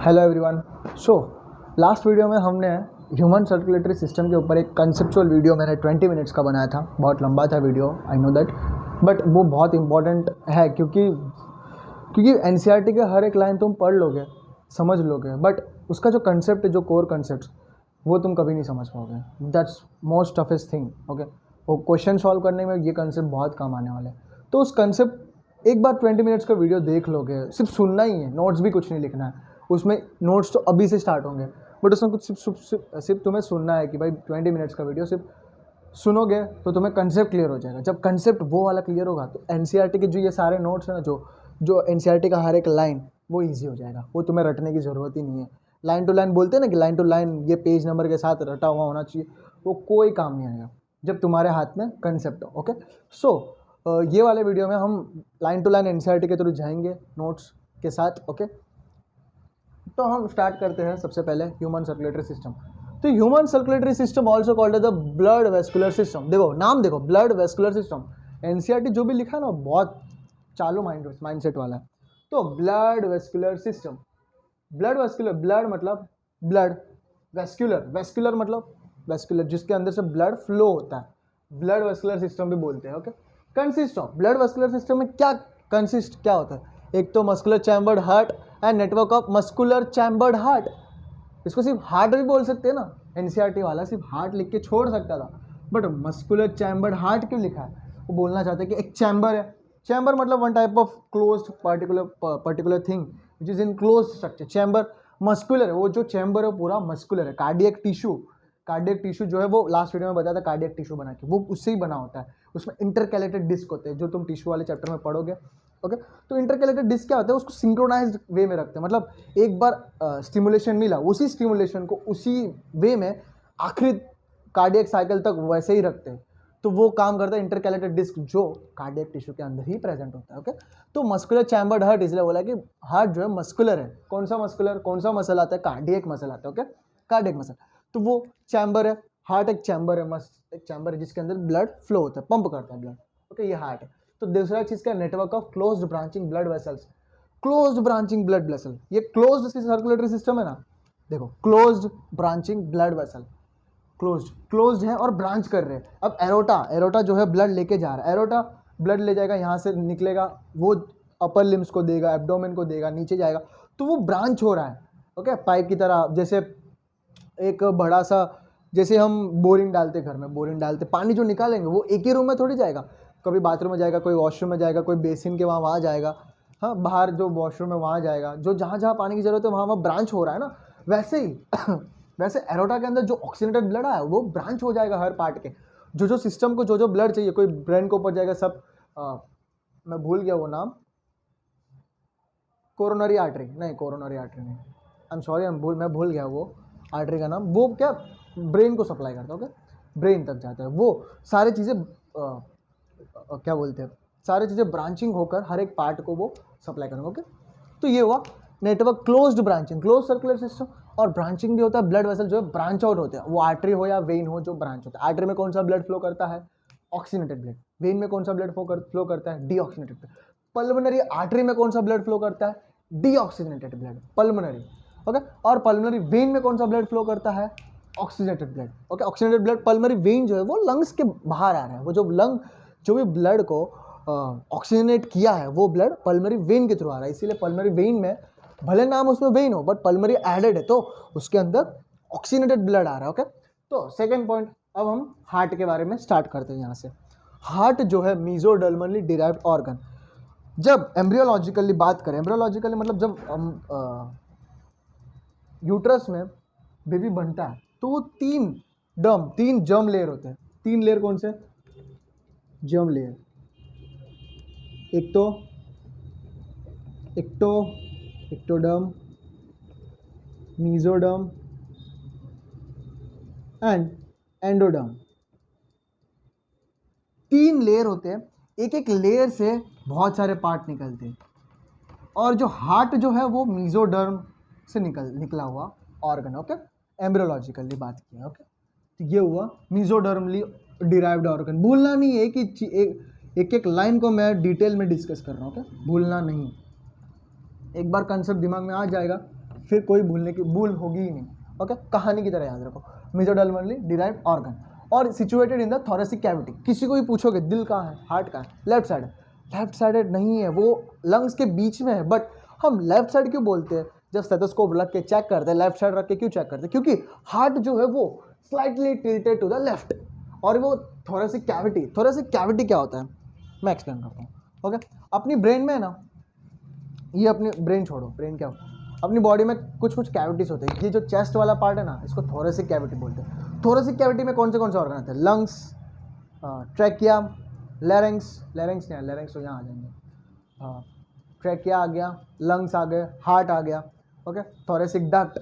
Hello everyone. So last video में हमने human circulatory system के ऊपर एक कंसेप्चुअल वीडियो मैंने 20 मिनट्स का बनाया था। बहुत लंबा था video, I know that, but वो बहुत इंपॉर्टेंट है क्योंकि एनसीईआरटी के हर एक लाइन तुम पढ़ लोगे, समझ लोगे, बट उसका जो कंसेप्ट है, जो कोर कंसेप्ट, वो तुम कभी नहीं समझ पाओगे। That's most toughest thing. Okay, वो क्वेश्चन सॉल्व करने में ये कंसेप्ट बहुत काम आने वाले हैं। तो उस कंसेप्ट एक बार 20 मिनट्स का वीडियो देख लोगे, सिर्फ सुनना ही है, नोट्स भी कुछ नहीं लिखना है उसमें। नोट्स तो अभी से स्टार्ट होंगे, बट उसमें कुछ सिर्फ तुम्हें सुनना है कि भाई 20 मिनट्स का वीडियो सिर्फ सुनोगे तो तुम्हें कंसेप्ट क्लियर हो जाएगा। जब कंसेप्ट वो वाला क्लियर होगा तो एनसीईआरटी के जो ये सारे नोट्स हैं ना, जो एनसीईआरटी का हर एक लाइन, वो ईजी हो जाएगा। वो तुम्हें रटने की ज़रूरत ही नहीं है। लाइन टू लाइन बोलते हैं ना कि लाइन टू लाइन ये पेज नंबर के साथ रटा हुआ होना चाहिए, वो कोई काम नहीं आएगा जब तुम्हारे हाथ में कंसेप्ट हो। ओके, सो ये वाले वीडियो में हम लाइन टू लाइन एनसीईआरटी के थ्रू जाएंगे नोट्स के साथ। ओके, तो हम स्टार्ट करते हैं सबसे पहले ह्यूमन सर्कुलेटरी सिस्टम। तो human circulatory system also called the blood vascular system. देखो नाम, देखो ब्लड वेस्कुलर सिस्टम। एनसीईआरटी जो भी लिखा है ना बहुत चालू माइंडसेट वाला है। तो blood vascular system, blood vascular, blood मतलब ब्लड, वेस्कुलर, वेस्कुलर मतलब वेस्कुलर जिसके अंदर से ब्लड फ्लो होता है, ब्लड वेस्कुलर सिस्टम भी बोलते हैं। Okay, consist of, blood vascular system में क्या कंसिस्ट, क्या होता है? एक तो muscular chambered heart and network of muscular chambered heart. इसको सिर्फ हार्ट भी बोल सकते हैं ना, एनसीईआरटी वाला सिर्फ हार्ट लिख के छोड़ सकता था, बट मस्कुलर चैम्बर्ड हार्ट क्यों लिखा है? वो बोलना चाहते हैं कि एक चैम्बर है। चैम्बर मतलब one type of closed particular thing which is in close structure. Chamber muscular है, वो जो चैम्बर है पूरा मस्कुलर है। कार्डियक टिश्यू जो है वो लास्ट वीडियो में बताया था, कार्डियक टिश्यू बना के वो उससे ही बना होता है। उसमें इंटरकैलेटेड डिस्क होते हैं, जो तुम टिश्यू वाले चैप्टर में पढ़ोगे। ओके, तो इंटरकैलेटेड डिस्क क्या होता है? उसको सिंक्रोनाइज्ड वे में रखते हैं, मतलब एक बार स्टिमुलेशन मिला, उसी स्टिमुलेशन को उसी वे में आखिरी कार्डियक साइकिल तक वैसे ही रखते हैं। तो वो काम करता है इंटरकैलेटेड डिस्क, जो कार्डियक टिश्यू के अंदर ही प्रेजेंट होता है। ओके, तो मस्कुलर चैम्बर्ड हार्ट इसलिए बोला कि हार्ट जो है मस्कुलर है। कौन सा मस्कुलर, कौन सा मसल आता है? कार्डियक मसल आता है। ओके, कार्डियक मसल, तो वो चैम्बर है। हार्ट एक चैम्बर है, एक चैम्बर है जिसके अंदर ब्लड फ्लो होता है, पंप करता है ब्लड। ओके, ये हार्ट है। तो दूसरा चीज का network of closed branching blood vessels, closed branching blood vessel. ये क्लोज्ड सर्कुलेटरी सिस्टम है ना, देखो closed branching blood vessel, closed है और ब्रांच कर रहे हैं। अब एरोटा जो है ब्लड लेके जा रहा है, एरोटा ब्लड ले जाएगा, यहाँ से निकलेगा, वो अपर लिम्स को देगा, एब्डोमेन को देगा, नीचे जाएगा, तो वो ब्रांच हो रहा है। ओके, पाइप की तरह, जैसे एक बड़ा सा, जैसे हम बोरिंग डालते, घर में बोरिंग डालते, पानी जो निकालेंगे वो एक ही रूम में थोड़ी जाएगा, कभी बाथरूम में जाएगा, कोई वॉशरूम में जाएगा, कोई बेसिन के वहाँ जाएगा, हाँ बाहर जो वॉशरूम है वहाँ जाएगा, जो जहाँ जहाँ पानी की जरूरत है वहाँ ब्रांच हो रहा है ना। वैसे ही वैसे एरोटा के अंदर जो ऑक्सीनेटेड ब्लड है वो ब्रांच हो जाएगा हर पार्ट के, जो सिस्टम को जो ब्लड चाहिए, कोई ब्रेन को ऊपर जाएगा सब। मैं भूल गया वो नाम, कोरोनरी आर्टरी नहीं, कोरोनरी आर्टरी नहीं, आई एम सॉरी, मैं भूल गया वो आर्टरी का नाम। वो क्या ब्रेन को सप्लाई करता है। ओके, ब्रेन तक जाता है, वो सारी चीज़ें क्या बोलते हैं, सारी चीज़ें ब्रांचिंग होकर हर एक पार्ट को वो सप्लाई करेंगे। ओके, तो ये हुआ network, closed branching, close circular system. और ब्रांचिंग भी होता है, ब्लड वेसल जो है ब्रांच आउट होते हैं, वो आर्टरी हो या वेन हो, जो ब्रांच होता है। आर्टरी में कौन सा ब्लड फ्लो करता है? Oxygenated blood. वेन में कौन सा ब्लड फ्लो करता है? Deoxygenated blood. पल्मोनरी आर्टरी में कौन सा ब्लड फ्लो करता है? Deoxygenated blood, pulmonary. ओके, और पल्मोनरी वेन में कौन सा ब्लड फ्लो करता है? Oxygenated blood. Okay, oxygenated blood, pulmonary vein जो है वो लंग्स के बाहर आ रहा है, वो जो भी ब्लड को ऑक्सीजनेट किया है वो ब्लड पल्मोनरी वेन के थ्रू आ रहा है। इसीलिए पल्मोनरी वेन में, भले नाम उसमें वेन हो, बट पल्मोनरी एडेड है तो उसके अंदर ऑक्सीनेटेड ब्लड आ रहा है। ओके, तो सेकेंड पॉइंट, अब हम हार्ट के बारे में स्टार्ट करते हैं यहाँ से। हार्ट जो है मीजोडर्मली डिराइव्ड ऑर्गन। जब एम्ब्रियोलॉजिकली बात करें, एम्ब्रियोलॉजिकली मतलब जब यूट्रस में बेबी बनता है तो वो तीन जर्म लेयर होते हैं। तीन लेयर कौन से? जर्म लेयर, एक तो एक्टोडर्म, मीजोडर्म एंड एंडोडर्म। तीन लेयर होते हैं, एक एक लेयर से बहुत सारे पार्ट निकलते हैं। और जो हार्ट जो है वो मीजोडर्म से निकला हुआ ऑर्गन। ओके, एम्ब्रियोलॉजिकली बात की है। ओके, तो ये हुआ मीजोडर्मली डिराइव्ड ऑर्गन। भूलना नहीं है कि एक लाइन को मैं डिटेल में डिस्कस कर रहा हूँ। ओके, भूलना नहीं, एक बार कंसेप्ट दिमाग में आ जाएगा फिर कोई भूल होगी ही नहीं। ओके, कहानी की तरह याद रखो, मेसोडर्मली डिराइव्ड ऑर्गन और situated in the thoracic cavity. किसी को भी पूछोगे दिल कहाँ है, हार्ट कहाँ है, लेफ्ट साइड। लेफ्ट साइडेड नहीं है, वो लंग्स के बीच में है। बट हम लेफ्ट साइड क्यों बोलते हैं? जब स्टेथोस्कोप रख के चेक करते हैं, लेफ्ट साइड रख के क्यों चेक करते हैं? क्योंकि हार्ट जो है वो slightly tilted to the left, और वो थोरेसिक कैविटी क्या होता है मैं एक्सप्लेन करता हूँ। ओके, अपनी ब्रेन में है ना, ये अपनी ब्रेन छोड़ो, ब्रेन क्या होता है, अपनी बॉडी में कुछ कैविटीज होते हैं। ये जो चेस्ट वाला पार्ट है ना, इसको थोरेसिक कैविटी बोलते हैं। थोरेसिक कैविटी में कौन से ऑर्गन आते हैं? लंग्स, ट्रैकिया, लैरिंग्स तो यहाँ आ जाएंगे, ट्रैकिया आ गया, लंग्स आ गए, हार्ट आ गया। Okay, thoracic duct,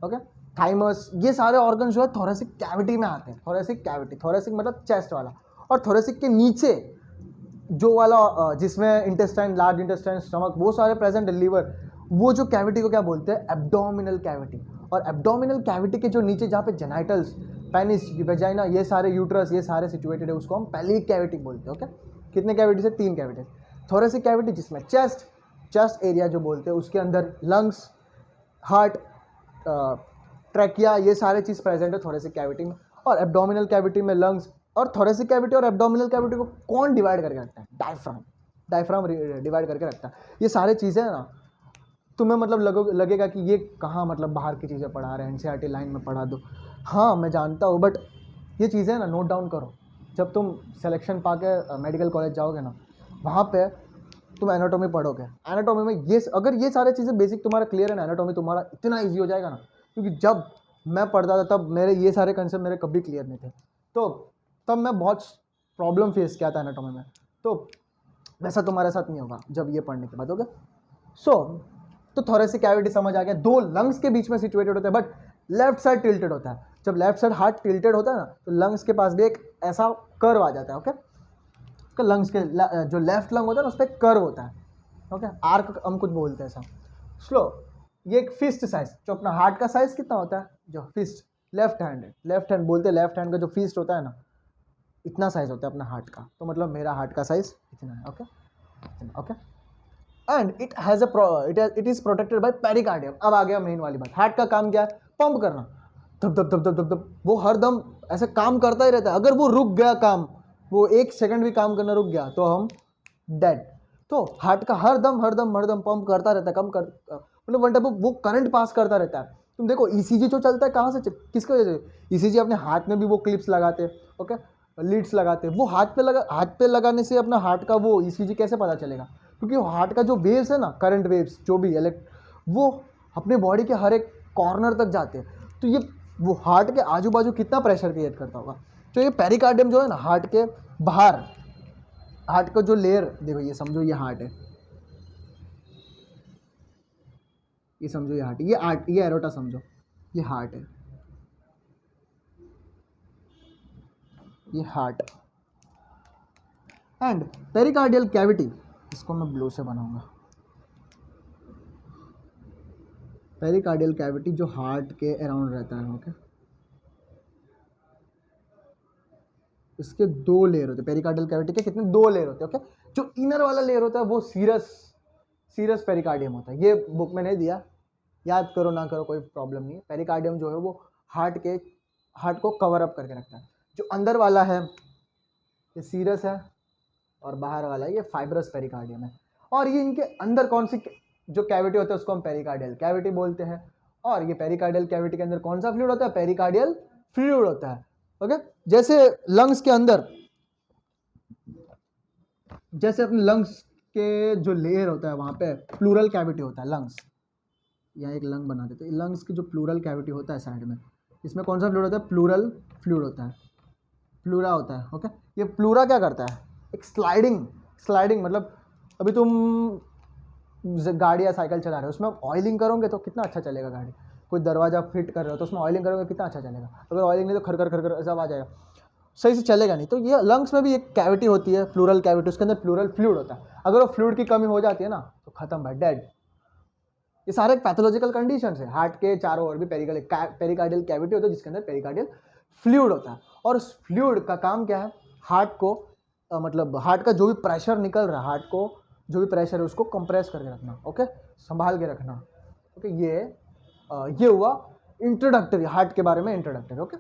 okay, thymus, ये सारे ऑर्गन जो है थोरेसिक कैविटी में आते हैं। थोरेसिक मतलब चेस्ट वाला। और थोरेसिक के नीचे जो वाला जिसमें इंटेस्टाइन, लार्ज इंटेस्टाइन, स्टमक, वो सारे प्रेजेंट है, लीवर, वो जो कैविटी को क्या बोलते हैं? Abdominal cavity. और एब्डोमिनल कैविटी के जो नीचे जहाँ पे जेनाइटल्स, पेनिस, वेजाइना, ये सारे, यूट्रस, ये सारे सिचुएटेड है, उसको हम पेल्विक कैविटी बोलते हैं। ओके, कितने कैविटीज है? 3 कैविटीज। थोरेसिक कैविटी जिसमें चेस्ट एरिया जो बोलते हैं, उसके अंदर लंग्स, हार्ट, ट्रैकिया, ये सारे चीज़ प्रेजेंट है थोरेसिक कैविटी में। और एब्डोमिनल कैविटी में लंग्स। और थोरेसिक कैविटी और एब्डोमिनल कैविटी को कौन डिवाइड करके रखता है? डायफ्राम डिवाइड करके रखता है। ये सारे चीज़ें ना, तुम्हें मतलब लगेगा कि ये कहाँ मतलब बाहर की चीज़ें पढ़ा रहे हैं, एनसीईआरटी लाइन में पढ़ा दो। हाँ, मैं जानता हूँ, बट ये चीज़ें ना नोट डाउन करो। जब तुम सिलेक्शन पा के मेडिकल कॉलेज जाओगे ना, वहाँ पे तुम एनाटॉमी पढ़ोगे। एनाटॉमी में ये, अगर ये सारी चीज़ें बेसिक तुम्हारा क्लियर है ना, एनाटॉमी तुम्हारा इतना ईजी हो जाएगा ना। क्योंकि जब मैं पढ़ता था तब मेरे ये सारे कंसेप्ट मेरे कभी क्लियर नहीं थे, तो तब मैं बहुत प्रॉब्लम फेस किया था एनाटॉमी में। तो वैसा तुम्हारे साथ नहीं होगा जब ये पढ़ने के बाद। ओके, तो थोरेसिक कैविटी समझ आ गया, 2 लंग्स के बीच में सिचुएटेड होता है, बट लेफ्ट साइड टिल्टेड होता है। जब लेफ्ट साइड हार्ट टिल्टेड होता है ना, तो लंग्स के पास भी एक ऐसा कर्व आ जाता है। ओके, तो लंग्स के जो लेफ्ट लंग होता है ना, उस पर कर्व होता है। ओके, आर्क हम कुछ बोलते हैं ऐसा। स्लो, ये एक फिस्ट साइज, जो अपना हार्ट का साइज कितना होता है, जो फिस्ट, लेफ्ट हैंड बोलते हैं, लेफ्ट हैंड का जो फिस्ट होता है ना, इतना साइज होता है अपना हार्ट का। तो मतलब मेरा हार्ट का साइज इतना है। Okay, and it is protected by pericardium. अब आ गया मेन वाली बात, हार्ट का काम क्या है? पंप करना, धब धब धब धब धब धब, वो हर दम ऐसे काम करता ही रहता है। अगर वो रुक गया काम, वो 1 सेकंड भी काम करना रुक गया, तो हम डेड। तो हार्ट का हर दम पंप करता रहता है, मतलब वो करंट पास करता रहता है। तुम देखो ईसीजी जो चलता है कहाँ से, किसकी वजह से? ईसीजी अपने हाथ में भी वो क्लिप्स लगाते हैं, ओके, लीड्स लगाते हैं। वो हाथ पे लगाने से अपना हार्ट का वो ईसीजी कैसे पता चलेगा? क्योंकि वो हार्ट का जो वेव्स है ना, करंट वेव्स जो भी वो अपने बॉडी के हर एक कॉर्नर तक जाते हैं। तो ये वो हार्ट के आजू बाजू कितना प्रेशर क्रिएट करता होगा। तो ये पेरिकार्डियम जो है ना, हार्ट के बाहर, हार्ट का जो लेयर, देखो ये समझो ये हार्ट है, ये समझो ये हार्ट, ये एरोटा समझो, ये हार्ट है, ये हार्ट। एंड पेरिकार्डियल कैविटी, इसको मैं ब्लू से बनाऊंगा। पेरिकार्डियल कैविटी जो हार्ट के अराउंड रहता है। ओके, इसके 2 लेयर होते हैं। पेरिकार्डियल कैविटी के कितने? 2 लेयर होते हैं। ओके, जो इनर वाला लेयर होता है वो सीरस पेरिकार्डियम होता है। ये बुक में नहीं दिया, याद करो ना करो कोई प्रॉब्लम नहीं है। पेरिकार्डियम जो है वो हार्ट को कवर अप करके रखता है। जो अंदर वाला है ये सीरस है, और बाहर वाला ये फाइब्रस पेरिकार्डियम है। और ये इनके अंदर कौन सी जो कैविटी होता है उसको हम पेरिकार्डियल कैविटी बोलते हैं। और ये पेरिकार्डियल कैविटी के अंदर कौन सा फ्लूइड होता है? पेरिकार्डियल फ्लूइड होता है। ओके, जैसे लंग्स के अंदर, जैसे अपने लंग्स के जो लेयर होता है वहाँ पे प्लूरल कैविटी होता है। लंग्स, यहाँ एक लंग बना देते हैं। लंग्स की जो प्लूरल कैविटी होता है साइड में, इसमें कौन सा फ्लूइड होता है? प्लूरल फ्लूइड होता है, प्लूरा होता है। ओके, ये प्लूरा क्या करता है? एक स्लाइडिंग मतलब अभी तुम गाड़ी या साइकिल चला रहे हो, उसमें ऑयलिंग करोगे तो कितना अच्छा चलेगा गाड़ी। कोई दरवाजा फिट कर रहे हो तो उसमें ऑयलिंग करोगे कितना अच्छा चलेगा। अगर ऑयलिंग नहीं तो खर सब आ जाएगा, सही से चलेगा नहीं। तो ये लंग्स में भी एक कैविटी होती है, प्लूरल कैविटी, उसके अंदर प्लूरल फ्लूइड होता है। अगर वो फ्लूइड की कमी हो जाती है ना, तो खत्म भाई, डेड। ये सारे पैथोलॉजिकल कंडीशन है। हार्ट के चारों ओर भी पेरिकार्डियल कैविटी होता है, जिसके अंदर पेरिकार्डियल फ्लूइड होता है। और उस फ्लूइड का काम क्या है? हार्ट को मतलब हार्ट का जो भी प्रेशर निकल रहा है, हार्ट को जो भी प्रेशर है उसको कंप्रेस करके रखना, ओके, संभाल के रखना। ओके, ये हुआ इंट्रोडक्टरी, हार्ट के बारे में इंट्रोडक्टरी। ओके,